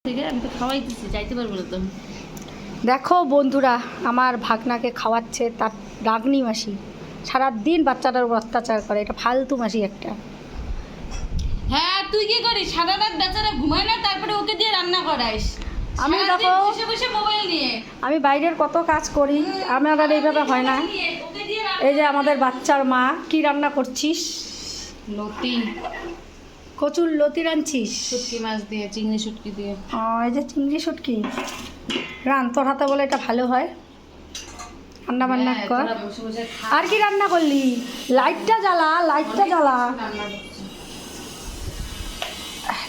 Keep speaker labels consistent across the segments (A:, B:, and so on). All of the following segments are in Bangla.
A: আমি তো খাওয়াইতেছি, যাইতে পারবো না তো।
B: দেখো বন্ধুরা, আমার ভাগনাকে খাওয়াচ্ছে তার রাগনি মাসি। সারাদিন বাচ্চাটার উপর অত্যাচার করে, এটা ফালতু মাসি একটা।
A: হ্যাঁ, তুই কি করিস? সারা রাত বেচারা ঘুমায় না, তারপরে ওকে দিয়ে রান্না করাইস।
B: আমি
A: সারাদিন
B: দেখো
A: বসে বসে মোবাইল নিয়ে।
B: আমি বাইরের কত কাজ করি, আমার আর এইভাবে হয় না।
A: ওকে দিয়ে
B: এই যে আমাদের বাচ্চার মা, কি রান্না করছিস?
A: লতি,
B: কচুর লতি রাঁধছিস?
A: শুটকি মাছ দিয়ে, চিংড়ি শুটকি দিয়ে।
B: এই যে চিংড়ি শুটকি রান, তোর হাতে বলে এটা ভালো হয়। রান্না বান্না
A: হ্যাঁ,
B: কর।
A: তোরা বসে বসে খা।
B: আর কি রান্না করলি? লাইটটা জ্বালা, লাইটটা জ্বালা,
A: রান্না করছি।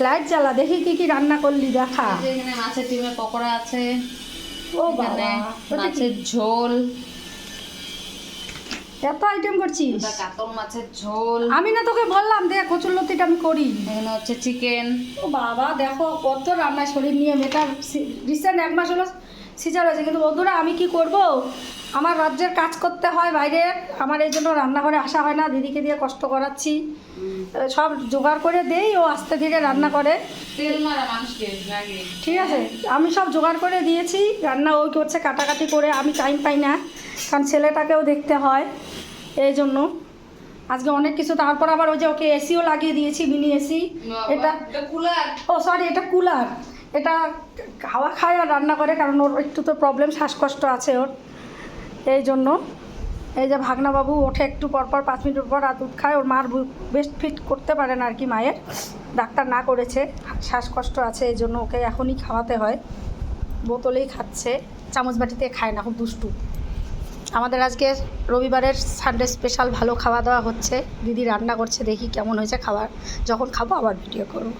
B: লাইট জ্বালা, দেখি কি কি রান্না করলি দেখা।
A: এই যে এখানে মাছের ডিমের পকোড়া আছে,
B: ও
A: এখানে
B: বাবা,
A: মাছের ঝোল,
B: এত আইটেম করছিস।
A: এটা কাতল মাছের ঝোল,
B: আমি না তোকে বললাম দেখ কচুরলতিটা আমি করি।
A: এখানে হচ্ছে চিকেন।
B: ও বাবা, দেখো কত রান্না শরীর নিয়ে। মেয়েটা রিসেন্ট 1 মাস হলো সিজার হয়েছে, কিন্তু বন্ধুরা আমি কি করব, আমার রাজ্যের কাজ করতে হয় বাইরে, আমার এই জন্য রান্নাঘরে আসা হয় না। দিদিকে দিয়ে কষ্ট করাচ্ছি, সব জোগাড় করে দেই, ও আস্তে ধীরে রান্না করে।
A: তেল মারা মানুষকে লাগে।
B: ঠিক আছে, আমি সব জোগাড় করে দিয়েছি, রান্না ওই করছে কাটাকাটি করে। আমি টাইম পাই না, কারণ ছেলেটাকেও দেখতে হয়, এই জন্য আজকে অনেক কিছু। তারপর আবার ওই যে ওকে এসিও লাগিয়ে দিয়েছি, মিনি এসি। এটা
A: কুলার।
B: ও সরি, এটা কুলার। এটা হাওয়া খায় আর রান্না করে, কারণ ওর একটু তো প্রবলেম, শ্বাসকষ্ট আছে ওর, এই জন্য। এই যে ভাগনাবাবু ওঠে একটু পরপর, 5 মিনিট পর আর দুধ খায়। ওর মার বেস্ট ফিট করতে পারে না আর কি, মায়ের ডাক্তার না করেছে, শ্বাসকষ্ট আছে, এই জন্য ওকে এখনই খাওয়াতে হয়। বোতলেই খাচ্ছে, চামচ বাটিতে খায় না, খুব দুষ্টু। আমাদের আজকে রবিবারের সানডে স্পেশাল ভালো খাওয়া দাওয়া হচ্ছে। দিদি রান্না করছে, দেখি কেমন হয়েছে খাবার। যখন খাবো আবার ভিডিও করবো।